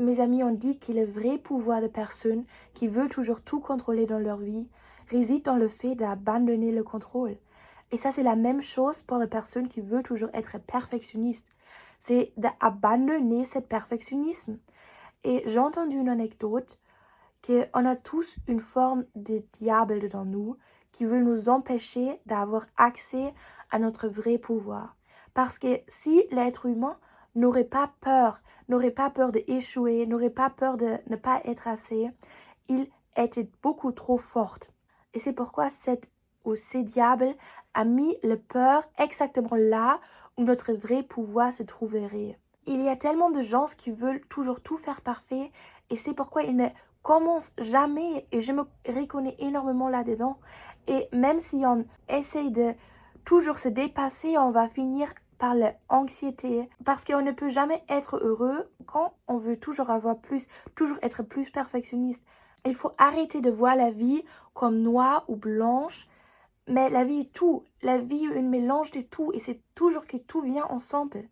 mes amis ont dit que le vrai pouvoir de personnes qui veulent toujours tout contrôler dans leur vie réside dans le fait d'abandonner le contrôle. Et ça, c'est la même chose pour les personnes qui veulent toujours être perfectionnistes. C'est d'abandonner ce perfectionnisme. Et j'ai entendu une anecdote qu'on a tous une forme de diable dans nous qui veut nous empêcher d'avoir accès à notre vrai pouvoir. Parce que si l'être humain n'aurait pas peur d'échouer, n'aurait pas peur de ne pas être assez, il était beaucoup trop forte. Et c'est pourquoi ces diables a mis le peur exactement là où notre vrai pouvoir se trouverait. Il y a tellement de gens qui veulent toujours tout faire parfait et c'est pourquoi ils ne commencent jamais et je me reconnais énormément là-dedans. Et même si on essaye de toujours se dépasser, on va finir par l'anxiété parce qu'on ne peut jamais être heureux quand on veut toujours avoir plus, toujours être plus perfectionniste. Il faut arrêter de voir la vie comme noire ou blanche, mais la vie est tout. La vie est un mélange de tout et c'est toujours que tout vient ensemble.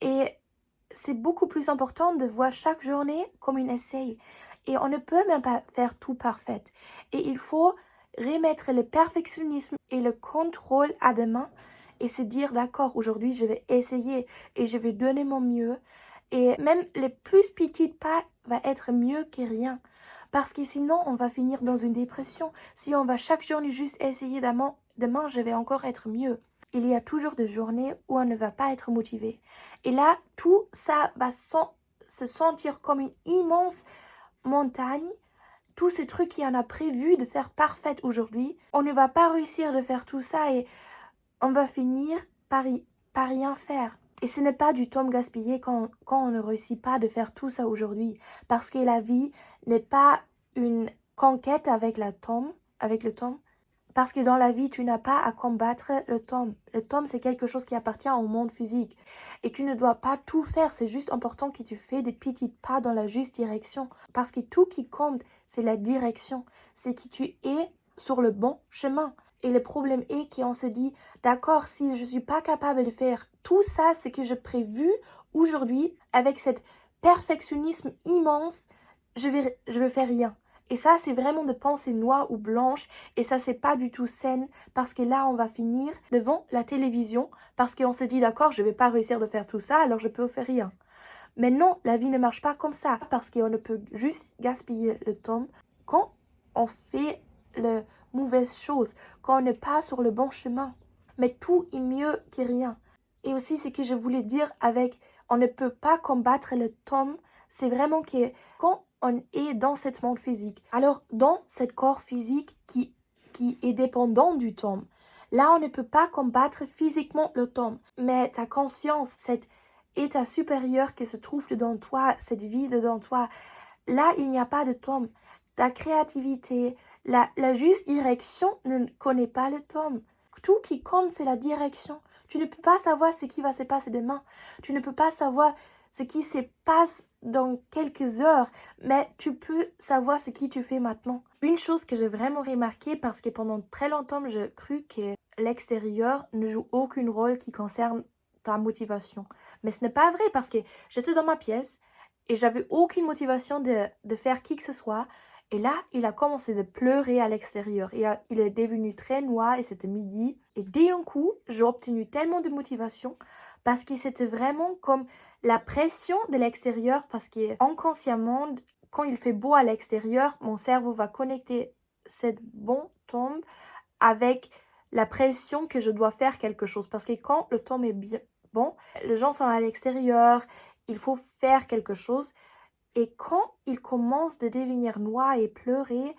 Et c'est beaucoup plus important de voir chaque journée comme une essai. Et on ne peut même pas faire tout parfait. Et il faut remettre le perfectionnisme et le contrôle à demain et se dire d'accord, aujourd'hui je vais essayer et je vais donner mon mieux. Et même les plus petits pas va être mieux que rien. Parce que sinon, on va finir dans une dépression. Si on va chaque journée juste essayer demain je vais encore être mieux. Il y a toujours des journées où on ne va pas être motivé. Et là, tout ça va se sentir comme une immense montagne. Tous ces trucs qu'on a prévu de faire parfait aujourd'hui, on ne va pas réussir de faire tout ça et on va finir par rien faire. Et ce n'est pas du temps gaspillé quand on ne réussit pas de faire tout ça aujourd'hui. Parce que la vie n'est pas une conquête avec le temps. Parce que dans la vie, tu n'as pas à combattre le temps. Le temps, c'est quelque chose qui appartient au monde physique. Et tu ne dois pas tout faire. C'est juste important que tu fais des petits pas dans la juste direction. Parce que tout qui compte, c'est la direction. C'est que tu es sur le bon chemin. Et le problème est qu'on se dit, d'accord, si je ne suis pas capable de faire tout ça, ce que j'ai prévu aujourd'hui, avec cet perfectionnisme immense, je vais faire rien. Et ça, c'est vraiment de penser noire ou blanche. Et ça, c'est pas du tout saine parce que là, on va finir devant la télévision parce qu'on se dit, d'accord, je vais pas réussir de faire tout ça, alors je peux faire rien. Mais non, la vie ne marche pas comme ça parce qu'on ne peut juste gaspiller le temps quand on fait les mauvaises choses, quand on n'est pas sur le bon chemin. Mais tout est mieux que rien. Et aussi, ce que je voulais dire avec on ne peut pas combattre le temps, c'est vraiment que quand on est dans ce monde physique, alors dans ce corps physique qui est dépendant du temps, là, on ne peut pas combattre physiquement le temps. Mais ta conscience, cet état supérieur qui se trouve dedans toi, cette vie dedans toi, là, il n'y a pas de temps. Ta créativité, la juste direction ne connaît pas le temps. Tout qui compte, c'est la direction. Tu ne peux pas savoir ce qui va se passer demain. Tu ne peux pas savoir ce qui se passe dans quelques heures, mais tu peux savoir ce que tu fais maintenant. Une chose que j'ai vraiment remarqué, parce que pendant très longtemps, j'ai cru que l'extérieur ne joue aucun rôle qui concerne ta motivation. Mais ce n'est pas vrai parce que j'étais dans ma pièce et j'avais aucune motivation de faire qui que ce soit. Et là, il a commencé de pleurer à l'extérieur. Il est devenu très noir et c'était midi. Et d'un coup, j'ai obtenu tellement de motivation parce que c'était vraiment comme la pression de l'extérieur parce que inconsciemment, quand il fait beau à l'extérieur, mon cerveau va connecter cette bonne tombe avec la pression que je dois faire quelque chose. Parce que quand le temps est bien bon, les gens sont à l'extérieur, il faut faire quelque chose. Et quand il commence de devenir noir et pleurer,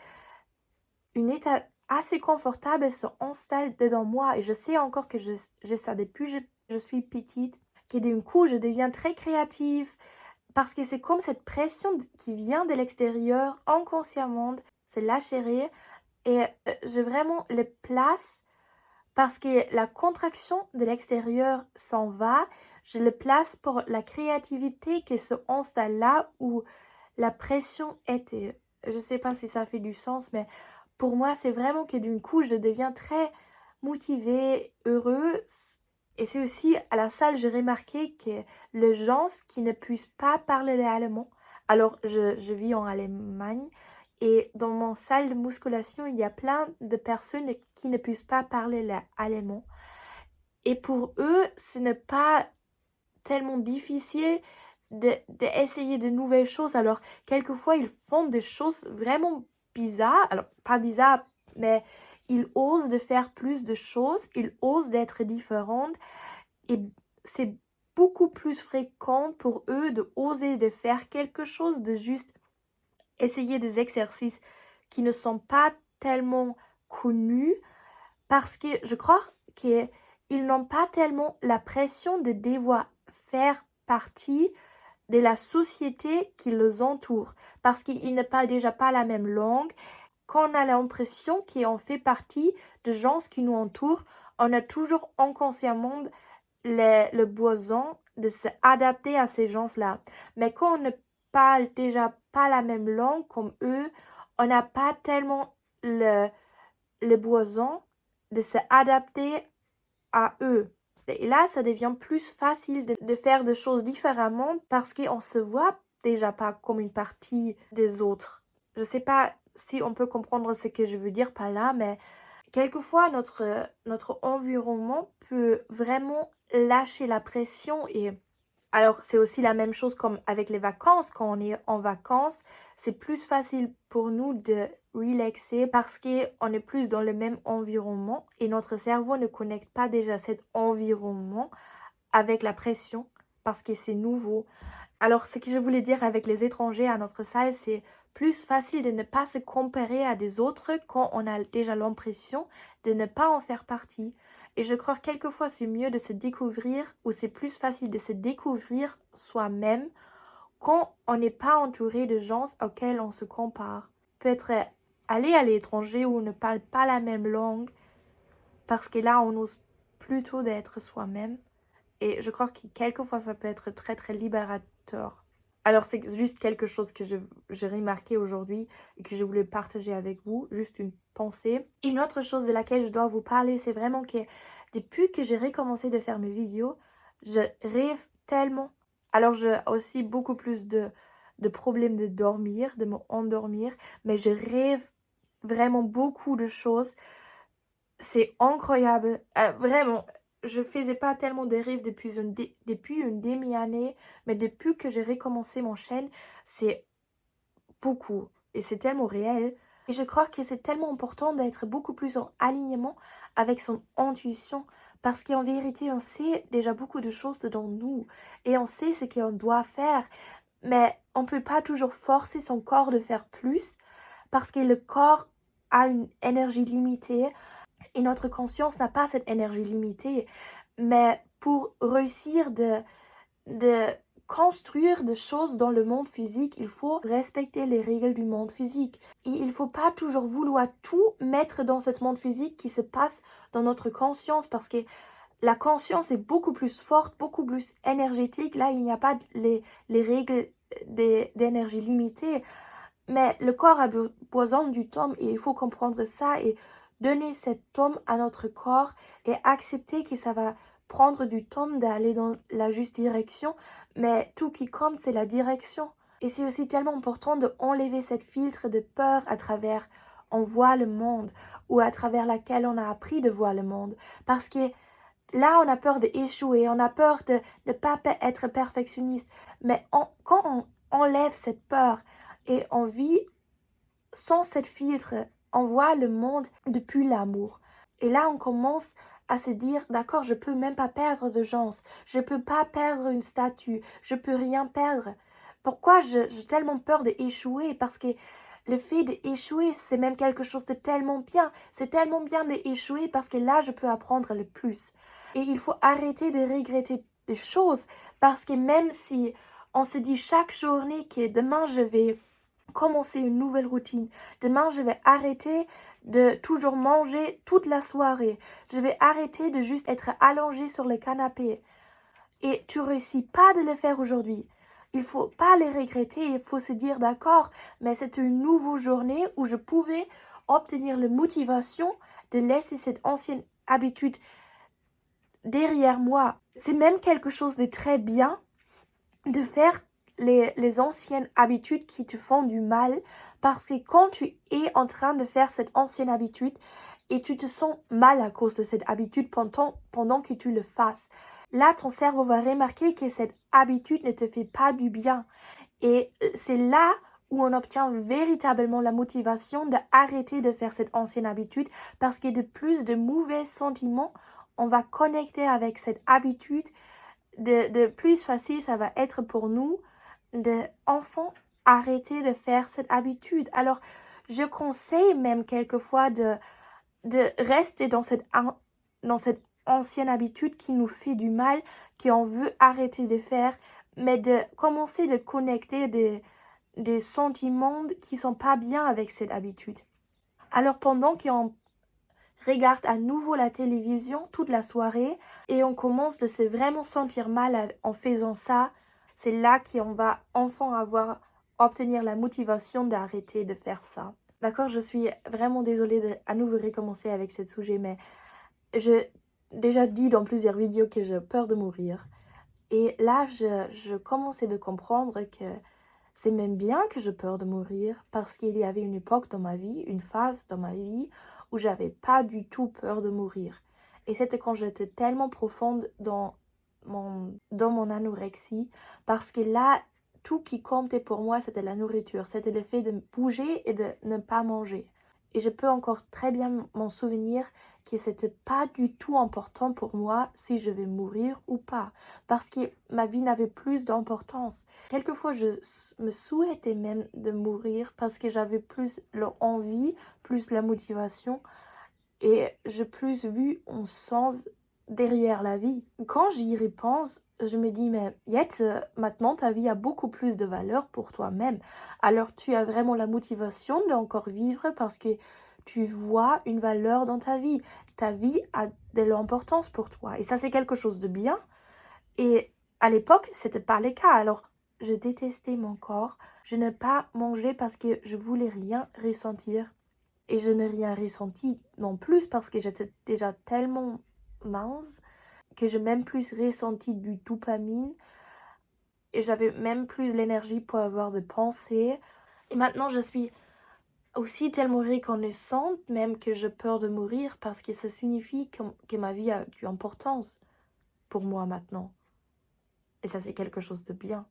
une état assez confortable se installe dedans moi. Et je sais encore que j'ai ça depuis que je suis petite, que d'un coup je deviens très créative. Parce que c'est comme cette pression qui vient de l'extérieur, inconsciemment, c'est lâcher. Et j'ai vraiment les places parce que la contraction de l'extérieur s'en va, je le place pour la créativité qui se installe là où la pression était. Je ne sais pas si ça fait du sens, mais pour moi, c'est vraiment que d'un coup, je deviens très motivée, heureuse. Et c'est aussi à la salle, j'ai remarqué que les gens qui ne puissent pas parler l'allemand, Alors, je vis en Allemagne et dans mon salle de musculation, il y a plein de personnes qui ne puissent pas parler l'allemand. Et pour eux, ce n'est pas tellement difficile d'essayer de nouvelles choses. Alors, quelquefois, ils font des choses vraiment bizarres. Alors, pas bizarres, mais ils osent de faire plus de choses. Ils osent d'être différents. Et c'est beaucoup plus fréquent pour eux de oser de faire quelque chose, de juste essayer des exercices qui ne sont pas tellement connus parce que je crois qu'ils n'ont pas tellement la pression de devoir faire partie de la société qui les entoure parce qu'ils ne parlent déjà pas la même langue. Quand on a l'impression qu'on fait partie de gens qui nous entourent, on a toujours inconsciemment le besoin de s'adapter à ces gens-là. Mais quand on ne parle déjà pas la même langue comme eux, on n'a pas tellement le besoin de s'adapter à eux. Et là, ça devient plus facile de faire des choses différemment parce qu'on se voit déjà pas comme une partie des autres. Je sais pas si on peut comprendre ce que je veux dire par là, mais quelquefois notre environnement peut vraiment lâcher la pression et alors, c'est aussi la même chose comme avec les vacances. Quand on est en vacances, c'est plus facile pour nous de relaxer parce qu'on est plus dans le même environnement et notre cerveau ne connecte pas déjà cet environnement avec la pression parce que c'est nouveau. Alors, ce que je voulais dire avec les étrangers à notre salle, c'est plus facile de ne pas se comparer à des autres quand on a déjà l'impression de ne pas en faire partie. Et je crois que quelquefois c'est mieux de se découvrir ou c'est plus facile de se découvrir soi-même quand on n'est pas entouré de gens auxquels on se compare. Peut-être aller à l'étranger où on ne parle pas la même langue parce que là on ose plutôt d'être soi-même. Et je crois que quelquefois ça peut être très très libérateur. Alors c'est juste quelque chose que j'ai remarqué aujourd'hui et que je voulais partager avec vous, juste une pensée. Une autre chose de laquelle je dois vous parler, c'est vraiment que depuis que j'ai recommencé de faire mes vidéos, je rêve tellement. Alors j'ai aussi beaucoup plus de problèmes de dormir, de m'endormir, mais je rêve vraiment beaucoup de choses. C'est incroyable, vraiment. Je faisais pas tellement de rêves depuis une demi-année, mais depuis que j'ai recommencé mon chaîne, c'est beaucoup. Et c'est tellement réel. Et je crois que c'est tellement important d'être beaucoup plus en alignement avec son intuition. Parce qu'en vérité, on sait déjà beaucoup de choses dedans nous. Et on sait ce qu'on doit faire. Mais on ne peut pas toujours forcer son corps de faire plus. Parce que le corps a une énergie limitée. Et notre conscience n'a pas cette énergie limitée. Mais pour réussir de construire des choses dans le monde physique, il faut respecter les règles du monde physique. Et il ne faut pas toujours vouloir tout mettre dans ce monde physique qui se passe dans notre conscience parce que la conscience est beaucoup plus forte, beaucoup plus énergétique. Là, il n'y a pas les règles d'énergie limitée. Mais le corps a besoin du tome et il faut comprendre ça et donner cet tome à notre corps et accepter que ça va prendre du temps d'aller dans la juste direction, mais tout qui compte, c'est la direction. Et c'est aussi tellement important d'enlever cette filtre de peur à travers on voit le monde ou à travers laquelle on a appris de voir le monde. Parce que là, on a peur d'échouer, on a peur de ne pas être perfectionniste. Mais quand on enlève cette peur et on vit sans cette filtre, on voit le monde depuis l'amour. Et là, on commence à se dire, d'accord, je peux même pas perdre de gens, je peux pas perdre une statue, je peux rien perdre. Pourquoi j'ai tellement peur d'échouer? Parce que le fait d'échouer, c'est même quelque chose de tellement bien. C'est tellement bien d'échouer parce que là, je peux apprendre le plus. Et il faut arrêter de regretter des choses parce que même si on se dit chaque journée que demain, je vais commencer une nouvelle routine. Demain, je vais arrêter de toujours manger toute la soirée. Je vais arrêter de juste être allongée sur le canapé. Et tu réussis pas de le faire aujourd'hui. Il faut pas les regretter, il faut se dire d'accord, mais c'est une nouvelle journée où je pouvais obtenir la motivation de laisser cette ancienne habitude derrière moi. C'est même quelque chose de très bien de faire les anciennes habitudes qui te font du mal, parce que quand tu es en train de faire cette ancienne habitude et tu te sens mal à cause de cette habitude pendant que tu le fasses, là ton cerveau va remarquer que cette habitude ne te fait pas du bien. Et c'est là où on obtient véritablement la motivation d'arrêter de faire cette ancienne habitude, parce que de plus de mauvais sentiments, on va connecter avec cette habitude, de plus facile ça va être pour nous de enfin arrêter de faire cette habitude. Alors, je conseille même quelquefois de rester dans cette ancienne habitude qui nous fait du mal, qu'on veut arrêter de faire, mais de commencer de connecter des sentiments qui sont pas bien avec cette habitude. Alors pendant qu'on regarde à nouveau la télévision toute la soirée et on commence de se vraiment sentir mal en faisant ça, c'est là qu'on va enfin obtenir la motivation d'arrêter de faire ça. D'accord, je suis vraiment désolée de à nouveau recommencer avec ce sujet, mais j'ai déjà dit dans plusieurs vidéos que j'ai peur de mourir. Et là, je commençais de comprendre que c'est même bien que j'ai peur de mourir, parce qu'il y avait une époque dans ma vie, une phase dans ma vie où j'avais pas du tout peur de mourir. Et c'était quand j'étais tellement profonde dans mon anorexie, parce que là, tout qui comptait pour moi, c'était la nourriture, c'était le fait de bouger et de ne pas manger. Et je peux encore très bien m'en souvenir que c'était pas du tout important pour moi si je vais mourir ou pas, parce que ma vie n'avait plus d'importance. Quelquefois, me souhaitais même de mourir parce que j'avais plus l'envie, plus la motivation et j'ai plus vu un sens derrière la vie. Quand j'y repense, je me dis, mais Yet, maintenant ta vie a beaucoup plus de valeur pour toi-même. Alors tu as vraiment la motivation d'encore vivre parce que tu vois une valeur dans ta vie. Ta vie a de l'importance pour toi. Et ça, c'est quelque chose de bien. Et à l'époque, c'était pas le cas. Alors, je détestais mon corps. Je n'ai pas mangé parce que je voulais rien ressentir. Et je n'ai rien ressenti non plus parce que j'étais déjà tellement mince que j'ai même plus ressenti du dopamine et j'avais même plus l'énergie pour avoir des pensées. Et maintenant, je suis aussi tellement reconnaissante même que j'ai peur de mourir parce que ça signifie que ma vie a de l'importance pour moi maintenant. Et ça, c'est quelque chose de bien.